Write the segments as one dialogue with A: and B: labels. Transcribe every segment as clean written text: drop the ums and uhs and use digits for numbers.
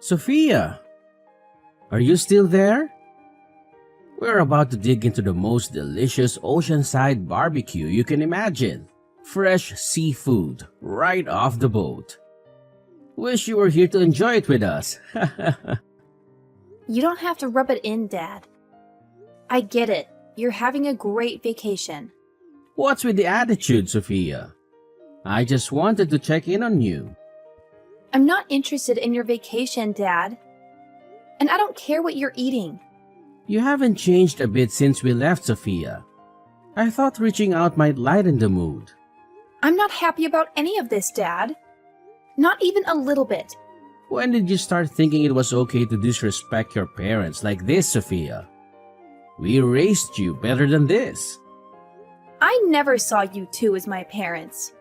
A: Sophia, are you still there? We're about to dig into the most delicious oceanside barbecue you can imagine. Fresh seafood right off the boat. Wish you were here to enjoy it with us.
B: You don't have to rub it in, Dad. I get it. You're having a great vacation.
A: What's with the attitude, Sophia? I just wanted to check in on you.
B: I'm not interested in your vacation, Dad. And I don't care what you're eating.
A: You haven't changed a bit since we left, Sophia. I thought reaching out might lighten the mood.
B: I'm not happy about any of this, Dad. Not even a little bit.
A: When did you start thinking it was okay to disrespect your parents like this, Sophia? We raised you better than this.
B: I never saw you two as my parents.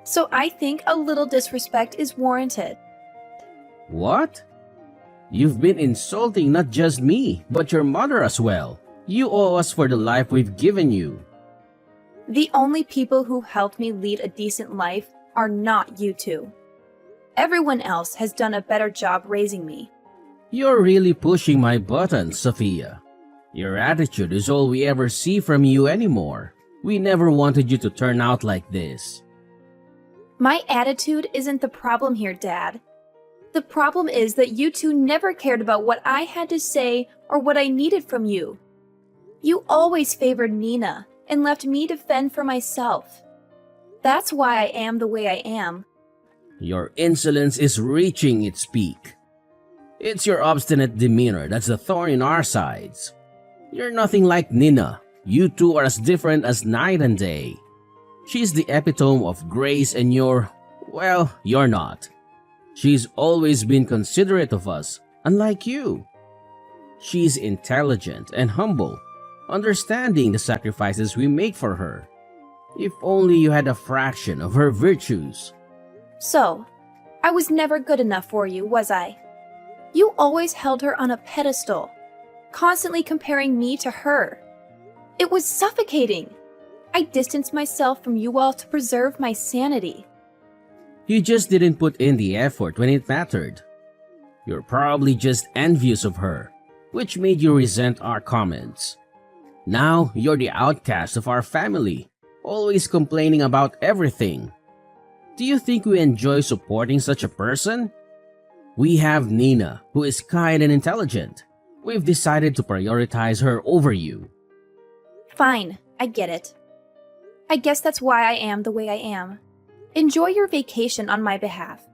B: So I think a little disrespect is warranted.
A: What? You've been insulting not just me, but your mother as well. You owe us for the life we've given you.
B: The only people who helped me lead a decent life are not you two. Everyone else has done a better job raising me.
A: You're really pushing my buttons, Sophia. Your attitude is all we ever see from you anymore. We never wanted you to turn out like this.
B: My attitude isn't the problem here, Dad. The problem is that you two never cared about what I had to say or what I needed from you. You always favored Nina and left me to fend for myself. That's why I am the way I am.
A: Your insolence is reaching its peak. It's your obstinate demeanor that's the thorn in our sides. You're nothing like Nina. You two are as different as night and day. She's the epitome of grace and you're not. She's always been considerate of us, unlike you. She's intelligent and humble, understanding the sacrifices we make for her. If only you had a fraction of her virtues.
B: So, I was never good enough for you, was I? You always held her on a pedestal, constantly comparing me to her. It was suffocating. I distanced myself from you all to preserve my sanity.
A: You just didn't put in the effort when it mattered. You're probably just envious of her, which made you resent our comments. Now you're the outcast of our family, always complaining about everything. Do you think we enjoy supporting such a person? We have Nina, who is kind and intelligent. We've decided to prioritize her over you.
B: Fine, I get it. I guess that's why I am the way I am. Enjoy your vacation on my behalf.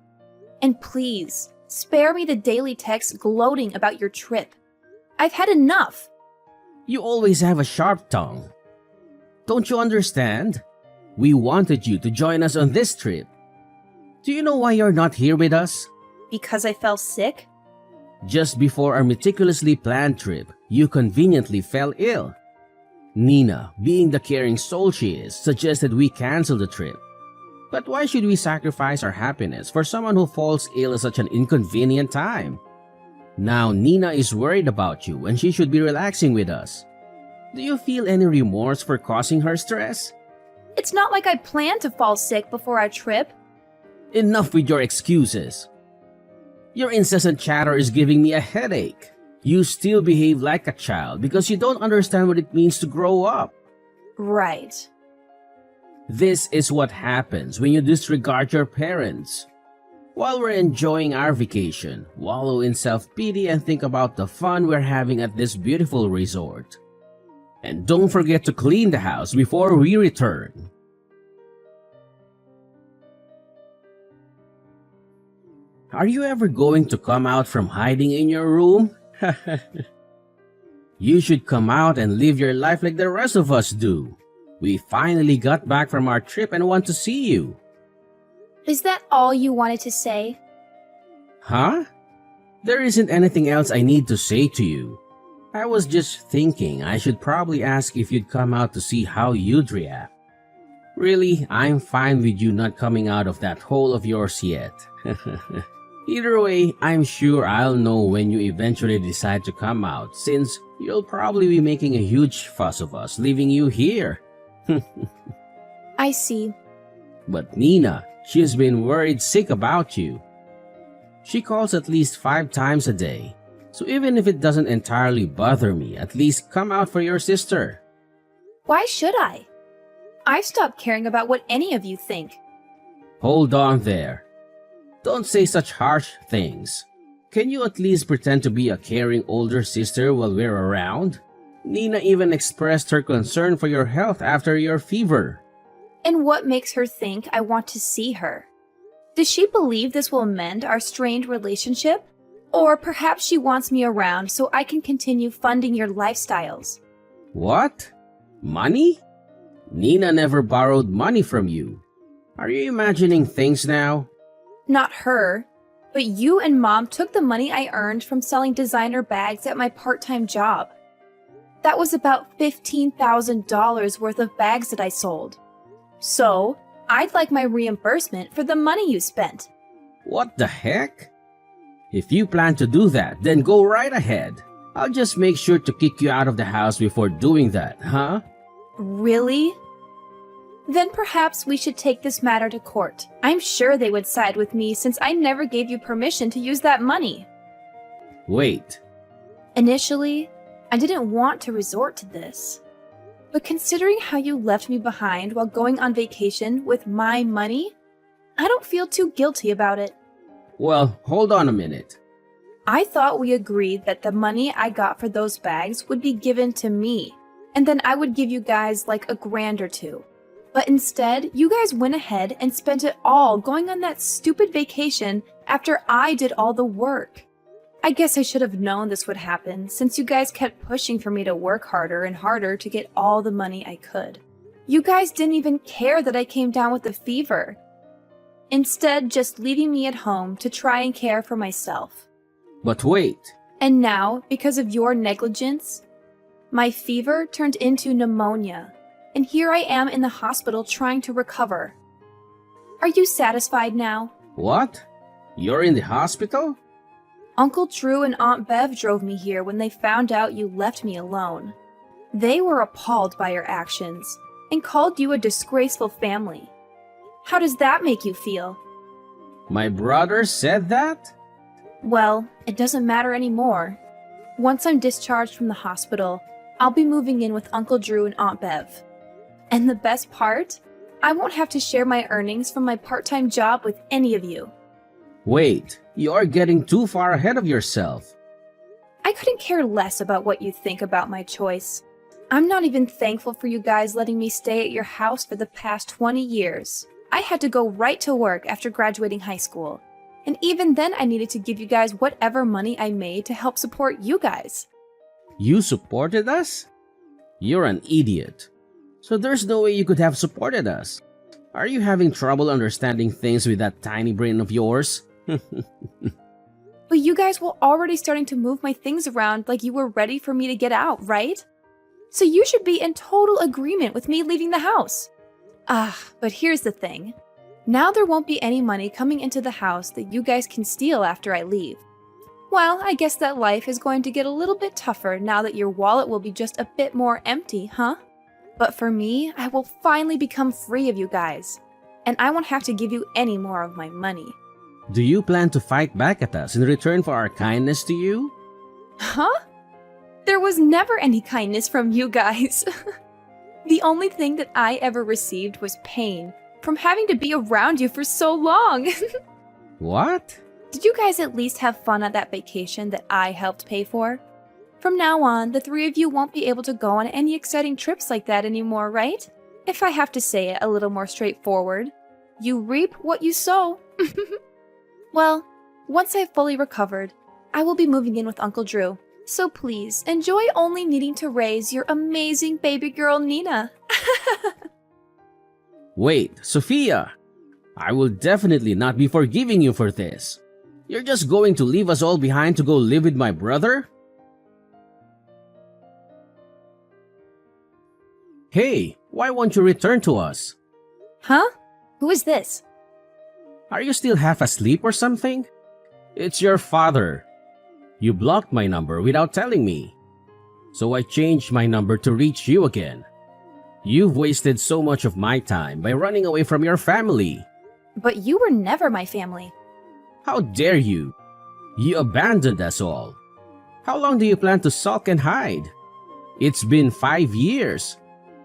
B: And please, spare me the daily texts gloating about your trip. I've had enough.
A: You always have a sharp tongue. Don't you understand? We wanted you to join us on this trip. Do you know why you're not here with us?
B: Because I fell sick?
A: Just before our meticulously planned trip, you conveniently fell ill. Nina, being the caring soul she is, suggested we cancel the trip. But why should we sacrifice our happiness for someone who falls ill at such an inconvenient time? Now Nina is worried about you and she should be relaxing with us. Do you feel any remorse for causing her stress?
B: It's not like I planned to fall sick before our trip.
A: Enough with your excuses. Your incessant chatter is giving me a headache. You still behave like a child because you don't understand what it means to grow up.
B: Right.
A: This is what happens when you disregard your parents. While we're enjoying our vacation, wallow in self-pity and think about the fun we're having at this beautiful resort. And don't forget to clean the house before we return. Are you ever going to come out from hiding in your room? You should come out and live your life like the rest of us do. We finally got back from our trip and want to see you.
B: Is that all you wanted to say?
A: Huh? There isn't anything else I need to say to you. I was just thinking I should probably ask if you'd come out to see how you'd react. Really, I'm fine with you not coming out of that hole of yours yet. Either way, I'm sure I'll know when you eventually decide to come out, since you'll probably be making a huge fuss of us leaving you here.
B: I see.
A: But Nina, she's been worried sick about you. She calls at least 5 times a day. So even if it doesn't entirely bother me, at least come out for your sister.
B: Why should I? I've stopped caring about what any of you think.
A: Hold on there. Don't say such harsh things. Can you at least pretend to be a caring older sister while we're around? Nina even expressed her concern for your health after your fever.
B: And what makes her think I want to see her? Does she believe this will mend our strained relationship? Or perhaps she wants me around so I can continue funding your lifestyles.
A: What? Money? Nina never borrowed money from you. Are you imagining things now?
B: Not her, but you and Mom took the money I earned from selling designer bags at my part-time job. That was about $15,000 worth of bags that I sold. So, I'd like my reimbursement for the money you spent.
A: What the heck? If you plan to do that, then go right ahead. I'll just make sure to kick you out of the house before doing that, huh?
B: Really? Then perhaps we should take this matter to court. I'm sure they would side with me since I never gave you permission to use that money.
A: Wait.
B: Initially, I didn't want to resort to this. But considering how you left me behind while going on vacation with my money, I don't feel too guilty about it.
A: Well, hold on a minute.
B: I thought we agreed that the money I got for those bags would be given to me, and then I would give you guys like $1,000 or $2. But instead, you guys went ahead and spent it all going on that stupid vacation after I did all the work. I guess I should have known this would happen since you guys kept pushing for me to work harder and harder to get all the money I could. You guys didn't even care that I came down with a fever. Instead, just leaving me at home to try and care for myself.
A: But wait.
B: And now, because of your negligence, my fever turned into pneumonia, and here I am in the hospital trying to recover. Are you satisfied now?
A: What? You're in the hospital?
B: Uncle Drew and Aunt Bev drove me here when they found out you left me alone. They were appalled by your actions and called you a disgraceful family. How does that make you feel?
A: My brother said that?
B: Well, it doesn't matter anymore. Once I'm discharged from the hospital, I'll be moving in with Uncle Drew and Aunt Bev. And the best part? I won't have to share my earnings from my part-time job with any of you.
A: Wait, you're getting too far ahead of yourself.
B: I couldn't care less about what you think about my choice. I'm not even thankful for you guys letting me stay at your house for the past 20 years. I had to go right to work after graduating high school. And even then I needed to give you guys whatever money I made to help support you guys.
A: You supported us? You're an idiot. So there's no way you could have supported us. Are you having trouble understanding things with that tiny brain of yours?
B: But you guys were already starting to move my things around like you were ready for me to get out, right? So you should be in total agreement with me leaving the house. But here's the thing. Now there won't be any money coming into the house that you guys can steal after I leave. Well, I guess that life is going to get a little bit tougher now that your wallet will be just a bit more empty, huh? But for me, I will finally become free of you guys. And I won't have to give you any more of my money.
A: Do you plan to fight back at us in return for our kindness to you?
B: Huh? There was never any kindness from you guys. The only thing that I ever received was pain from having to be around you for so long.
A: What?
B: Did you guys at least have fun at that vacation that I helped pay for? From now on, the three of you won't be able to go on any exciting trips like that anymore, right? If I have to say it a little more straightforward, you reap what you sow. Well, once I've fully recovered, I will be moving in with Uncle Drew. So please, enjoy only needing to raise your amazing baby girl, Nina.
A: Wait, Sophia! I will definitely not be forgiving you for this. You're just going to leave us all behind to go live with my brother? Hey, why won't you return to us?
B: Huh? Who is this?
A: Are you still half asleep or something? It's your father. You blocked my number without telling me. So I changed my number to reach you again. You've wasted so much of my time by running away from your family.
B: But you were never my family.
A: How dare you? You abandoned us all. How long do you plan to sulk and hide? It's been 5 years.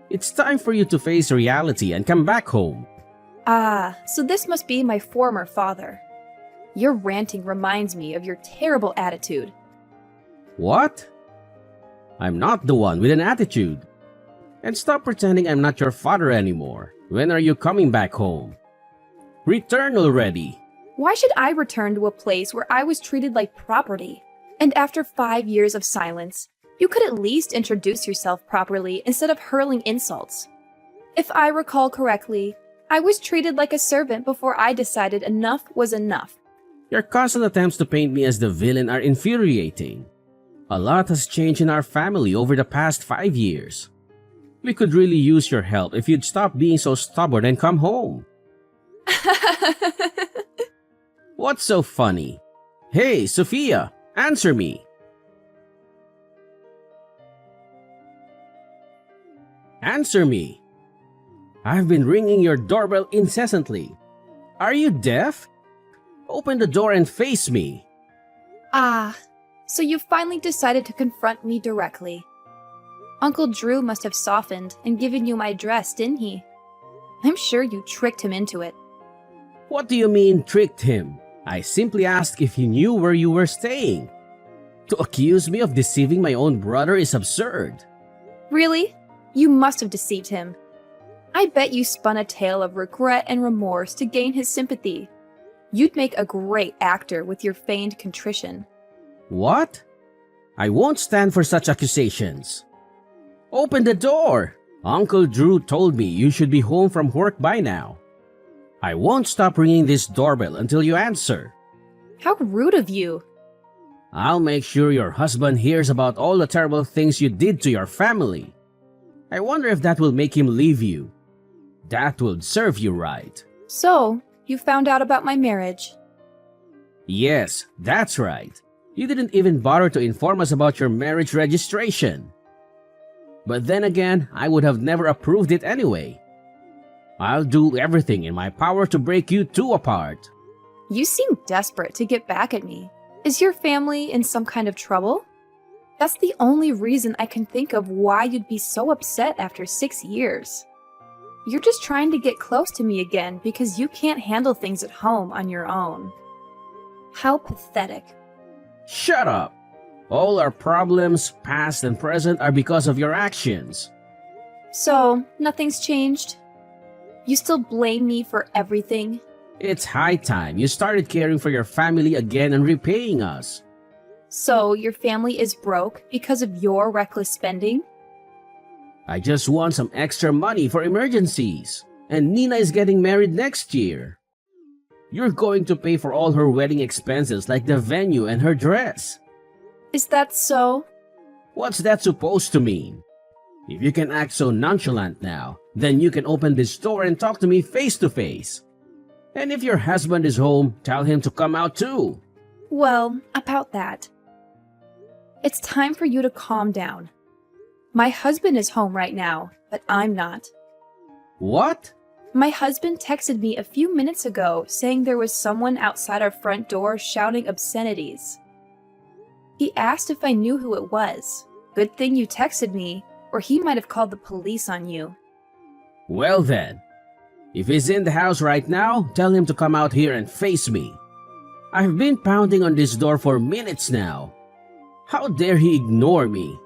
A: It's time for you to face reality and come back home.
B: Ah, so this must be my former father. Your ranting reminds me of your terrible attitude.
A: What? I'm not the one with an attitude. And stop pretending I'm not your father anymore. When are you coming back home? Return already.
B: Why should I return to a place where I was treated like property? And after 5 years of silence, you could at least introduce yourself properly instead of hurling insults. If I recall correctly, I was treated like a servant before I decided enough was enough.
A: Your constant attempts to paint me as the villain are infuriating. A lot has changed in our family over the past 5 years. We could really use your help if you'd stop being so stubborn and come home. What's so funny? Hey, Sophia, answer me. Answer me. I've been ringing your doorbell incessantly. Are you deaf? Open the door and face me.
B: Ah, so you finally decided to confront me directly. Uncle Drew must have softened and given you my address, didn't he? I'm sure you tricked him into it.
A: What do you mean tricked him? I simply asked if he knew where you were staying. To accuse me of deceiving my own brother is absurd.
B: Really? You must have deceived him. I bet you spun a tale of regret and remorse to gain his sympathy. You'd make a great actor with your feigned contrition.
A: What? I won't stand for such accusations. Open the door! Uncle Drew told me you should be home from work by now. I won't stop ringing this doorbell until you answer.
B: How rude of you!
A: I'll make sure your husband hears about all the terrible things you did to your family. I wonder if that will make him leave you. That would serve you right.
B: So, you found out about my marriage.
A: Yes, that's right. You didn't even bother to inform us about your marriage registration. But then again, I would have never approved it anyway. I'll do everything in my power to break you two apart.
B: You seem desperate to get back at me. Is your family in some kind of trouble? That's the only reason I can think of why you'd be so upset after 6 years. You're just trying to get close to me again because you can't handle things at home on your own. How pathetic.
A: Shut up! All our problems, past and present, are because of your actions.
B: So, nothing's changed? You still blame me for everything?
A: It's high time you started caring for your family again and repaying us.
B: So, your family is broke because of your reckless spending?
A: I just want some extra money for emergencies. And Nina is getting married next year. You're going to pay for all her wedding expenses like the venue and her dress.
B: Is that so?
A: What's that supposed to mean? If you can act so nonchalant now, then you can open this door and talk to me face to face. And if your husband is home, tell him to come out too.
B: Well, about that. It's time for you to calm down. My husband is home right now, but I'm not.
A: What?
B: My husband texted me a few minutes ago saying there was someone outside our front door shouting obscenities. He asked if I knew who it was. Good thing you texted me, or he might have called the police on you.
A: Well then, if he's in the house right now, tell him to come out here and face me. I've been pounding on this door for minutes now. How dare he ignore me?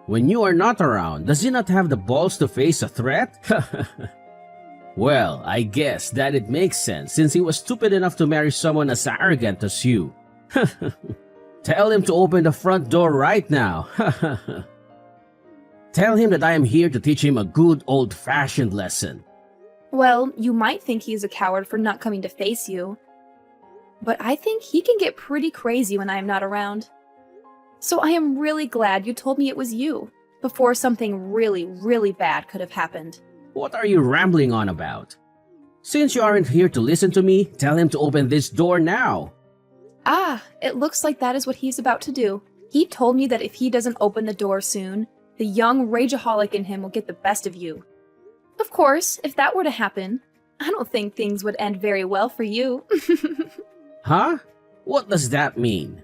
A: When you are not around, does he not have the balls to face a threat? Well, I guess that it makes sense since he was stupid enough to marry someone as arrogant as you. Tell him to open the front door right now. Tell him that I am here to teach him a good old-fashioned lesson.
B: Well, you might think he's a coward for not coming to face you. But I think he can get pretty crazy when I am not around. So I am really glad you told me it was you, before something really, really bad could have happened.
A: What are you rambling on about? Since you aren't here to listen to me, tell him to open this door now.
B: Ah, it looks like that is what he's about to do. He told me that if he doesn't open the door soon, the young rageaholic in him will get the best of you. Of course, if that were to happen, I don't think things would end very well for you.
A: Huh? What does that mean?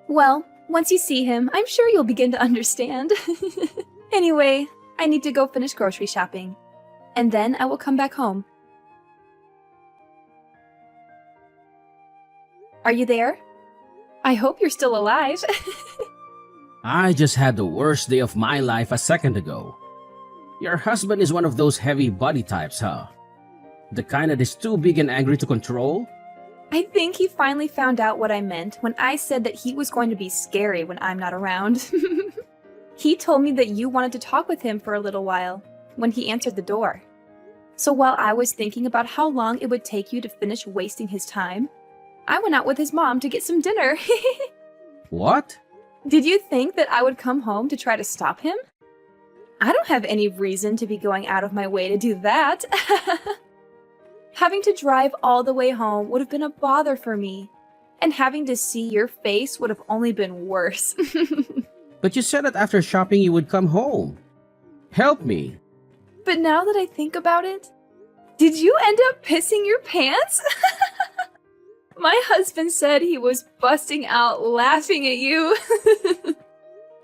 B: Well, once you see him, I'm sure you'll begin to understand. Anyway, I need to go finish grocery shopping. And then I will come back home. Are you there? I hope you're still alive.
A: I just had the worst day of my life a second ago. Your husband is one of those heavy body types, huh? The kind that is too big and angry to control?
B: I think he finally found out what I meant when I said that he was going to be scary when I'm not around. He told me that you wanted to talk with him for a little while when he answered the door. So while I was thinking about how long it would take you to finish wasting his time, I went out with his mom to get some dinner.
A: What?
B: Did you think that I would come home to try to stop him? I don't have any reason to be going out of my way to do that. Having to drive all the way home would have been a bother for me, and having to see your face would have only been worse.
A: But you said that after shopping you would come home. Help me.
B: But now that I think about it, did you end up pissing your pants? My husband said he was busting out laughing at you.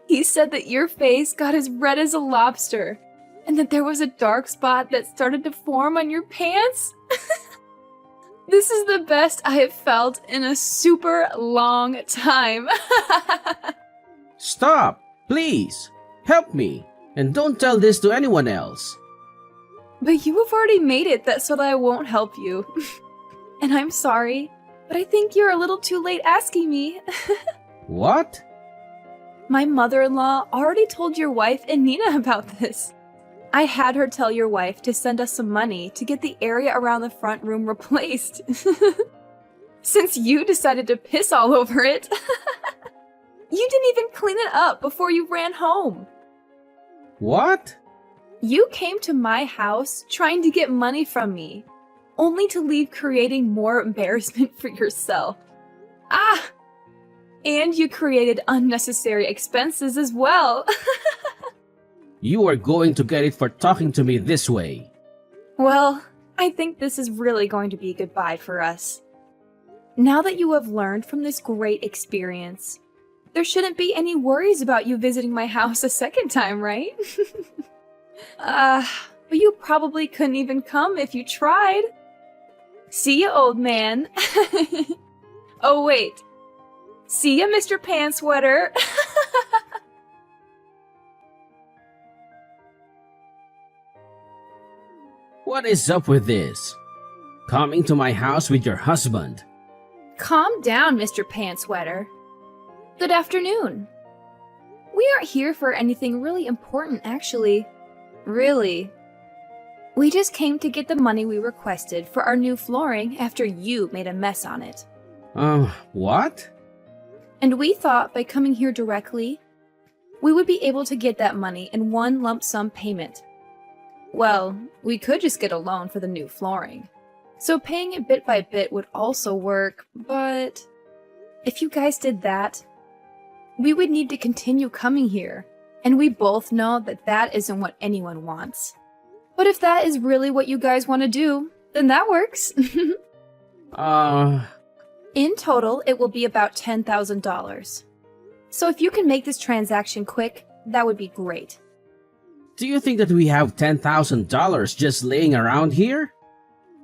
B: He said that your face got as red as a lobster, and that there was a dark spot that started to form on your pants. This is the best I have felt in a super long time.
A: Stop, please. Help me. And don't tell this to anyone else.
B: But you have already made it so that I won't help you. And I'm sorry, but I think you're a little too late asking me.
A: What?
B: My mother-in-law already told your wife and Nina about this. I had her tell your wife to send us some money to get the area around the front room replaced. Since you decided to piss all over it. You didn't even clean it up before you ran home.
A: What?
B: You came to my house trying to get money from me, only to leave creating more embarrassment for yourself. And you created unnecessary expenses as well.
A: You are going to get it for talking to me this way.
B: Well, I think this is really going to be goodbye for us. Now that you have learned from this great experience, there shouldn't be any worries about you visiting my house a second time, right? But you probably couldn't even come if you tried. See ya, old man. Oh, wait. See ya, Mr. Pantsweater.
A: What is up with this? Coming to my house with your husband.
B: Calm down, Mr. Pantsweater. Good afternoon. We aren't here for anything really important, actually. Really. We just came to get the money we requested for our new flooring after you made a mess on it.
A: What?
B: And we thought by coming here directly, we would be able to get that money in one lump sum payment. Well, we could just get a loan for the new flooring. So paying it bit by bit would also work, but if you guys did that, we would need to continue coming here, and we both know that that isn't what anyone wants. But if that is really what you guys want to do, then that works. In total, it will be about $10,000. So if you can make this transaction quick, that would be great.
A: Do you think that we have $10,000 just laying around here?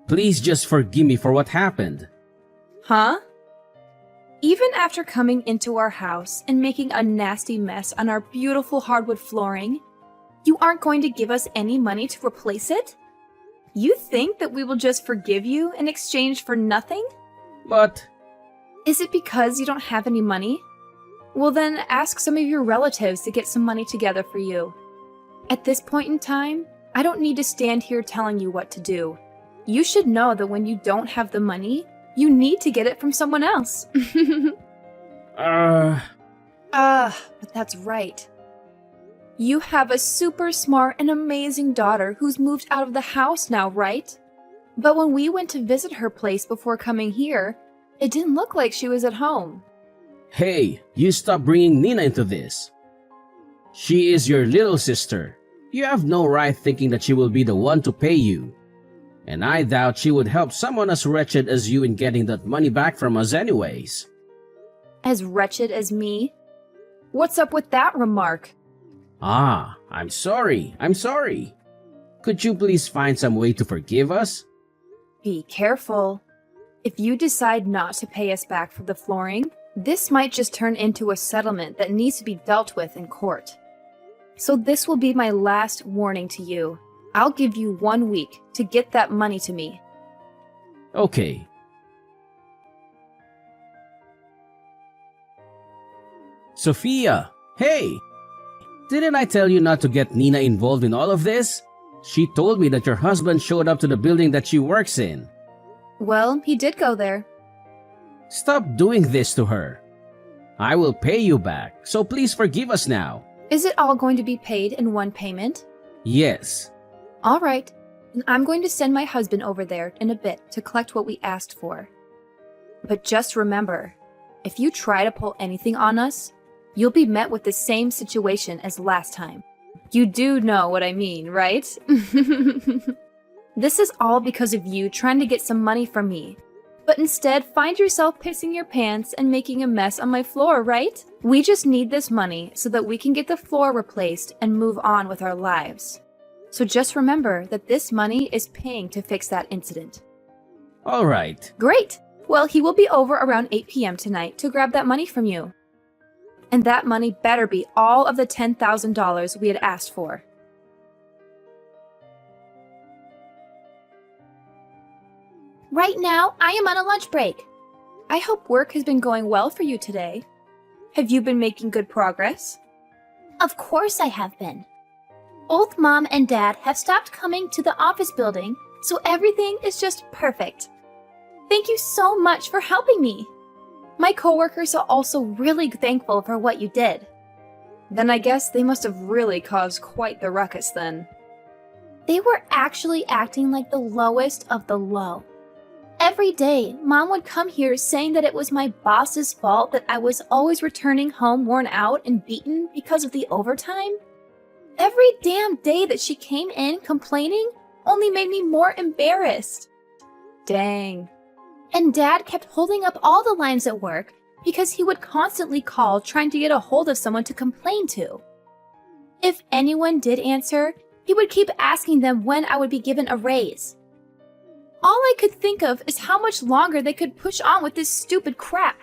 A: Please just forgive me for what happened.
B: Huh? Even after coming into our house and making a nasty mess on our beautiful hardwood flooring, you aren't going to give us any money to replace it? You think that we will just forgive you in exchange for nothing?
A: But...
B: Is it because you don't have any money? Well then, ask some of your relatives to get some money together for you. At this point in time, I don't need to stand here telling you what to do. You should know that when you don't have the money, you need to get it from someone else. But that's right. You have a super smart and amazing daughter who's moved out of the house now, right? But when we went to visit her place before coming here, it didn't look like she was at home.
A: Hey, you stop bringing Nina into this. She is your little sister. You have no right thinking that she will be the one to pay you. And I doubt she would help someone as wretched as you in getting that money back from us anyways.
B: As wretched as me? What's up with that remark?
A: Ah, I'm sorry. Could you please find some way to forgive us?
B: Be careful. If you decide not to pay us back for the flooring, this might just turn into a settlement that needs to be dealt with in court. So this will be my last warning to you. I'll give you 1 week to get that money to me.
A: Okay. Sophia, hey! Didn't I tell you not to get Nina involved in all of this? She told me that your husband showed up to the building that she works in.
B: Well, he did go there.
A: Stop doing this to her. I will pay you back, so please forgive us now.
B: Is it all going to be paid in one payment?
A: Yes.
B: All right. Then I'm going to send my husband over there in a bit to collect what we asked for. But just remember, if you try to pull anything on us, you'll be met with the same situation as last time. You do know what I mean, right? This is all because of you trying to get some money from me. But instead, find yourself pissing your pants and making a mess on my floor, right? We just need this money so that we can get the floor replaced and move on with our lives. So just remember that this money is paying to fix that incident.
A: All right.
B: Great! Well, he will be over around 8 p.m. tonight to grab that money from you. And that money better be all of the $10,000 we had asked for. Right now, I am on a lunch break. I hope work has been going well for you today. Have you been making good progress? Of course I have been. Both Mom and Dad have stopped coming to the office building, so everything is just perfect. Thank you so much for helping me. My coworkers are also really thankful for what you did. Then I guess they must have really caused quite the ruckus then. They were actually acting like the lowest of the low. Every day, Mom would come here saying that it was my boss's fault that I was always returning home worn out and beaten because of the overtime. Every damn day that she came in complaining only made me more embarrassed. Dang. And Dad kept holding up all the lines at work because he would constantly call trying to get a hold of someone to complain to. If anyone did answer, he would keep asking them when I would be given a raise. All I could think of is how much longer they could push on with this stupid crap.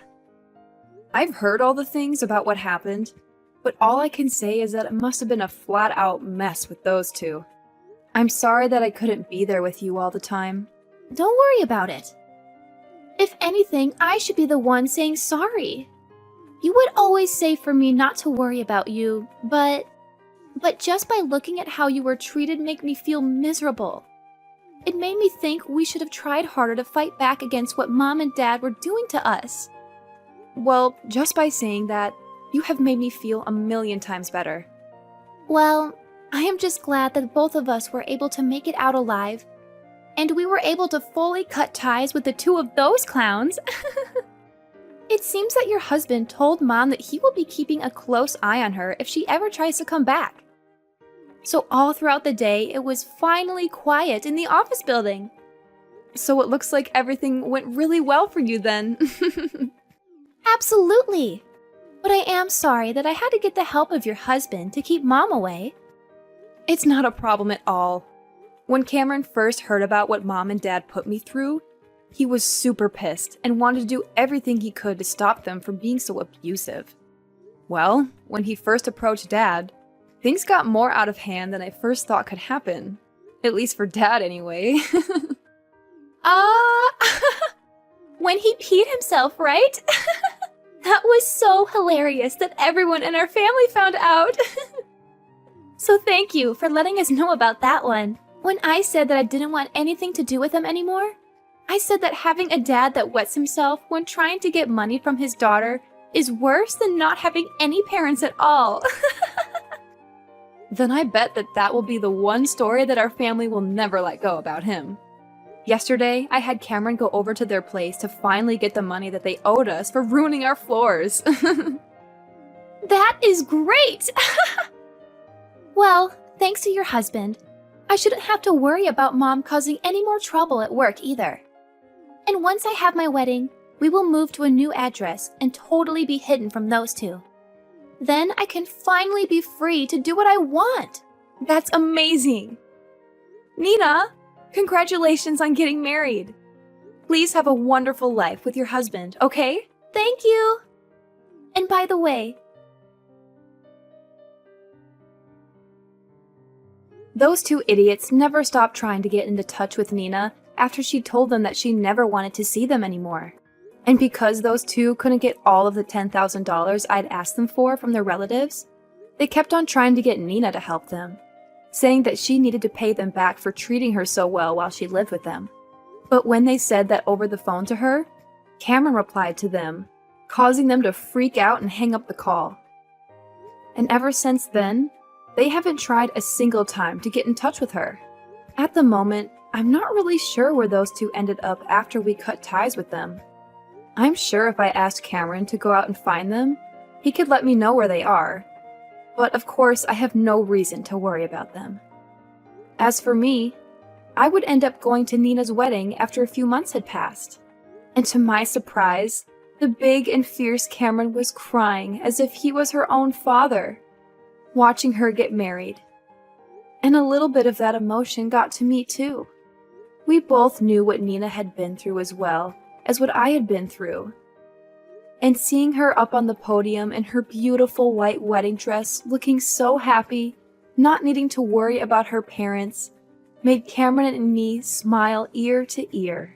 B: I've heard all the things about what happened, but all I can say is that it must have been a flat-out mess with those two. I'm sorry that I couldn't be there with you all the time. Don't worry about it. If anything, I should be the one saying sorry. You would always say for me not to worry about you, but just by looking at how you were treated made me feel miserable. It made me think we should have tried harder to fight back against what Mom and Dad were doing to us. Well, just by saying that, you have made me feel a million times better. Well, I am just glad that both of us were able to make it out alive, and we were able to fully cut ties with the two of those clowns. It seems that your husband told Mom that he will be keeping a close eye on her if she ever tries to come back. So all throughout the day, it was finally quiet in the office building. So it looks like everything went really well for you then. Absolutely. But I am sorry that I had to get the help of your husband to keep Mom away. It's not a problem at all. When Cameron first heard about what Mom and Dad put me through, he was super pissed and wanted to do everything he could to stop them from being so abusive. Well, when he first approached Dad, things got more out of hand than I first thought could happen. At least for Dad, anyway. When he peed himself, right? That was so hilarious that everyone in our family found out. So thank you for letting us know about that one. When I said that I didn't want anything to do with him anymore, I said that having a dad that wets himself when trying to get money from his daughter is worse than not having any parents at all. Then I bet that that will be the one story that our family will never let go about him. Yesterday, I had Cameron go over to their place to finally get the money that they owed us for ruining our floors. That is great! Well, thanks to your husband, I shouldn't have to worry about Mom causing any more trouble at work either. And once I have my wedding, we will move to a new address and totally be hidden from those two. Then I can finally be free to do what I want. That's amazing. Nina, congratulations on getting married. Please have a wonderful life with your husband, okay? Thank you. And by the way, those two idiots never stopped trying to get into touch with Nina after she told them that she never wanted to see them anymore. And because those two couldn't get all of the $10,000 I'd asked them for from their relatives, they kept on trying to get Nina to help them, saying that she needed to pay them back for treating her so well while she lived with them. But when they said that over the phone to her, Cameron replied to them, causing them to freak out and hang up the call. And ever since then, they haven't tried a single time to get in touch with her. At the moment, I'm not really sure where those two ended up after we cut ties with them. I'm sure if I asked Cameron to go out and find them, he could let me know where they are. But of course, I have no reason to worry about them. As for me, I would end up going to Nina's wedding after a few months had passed. And to my surprise, the big and fierce Cameron was crying as if he was her own father, watching her get married. And a little bit of that emotion got to me too. We both knew what Nina had been through as well as what I had been through. And seeing her up on the podium in her beautiful white wedding dress, looking so happy, not needing to worry about her parents, made Cameron and me smile ear to ear.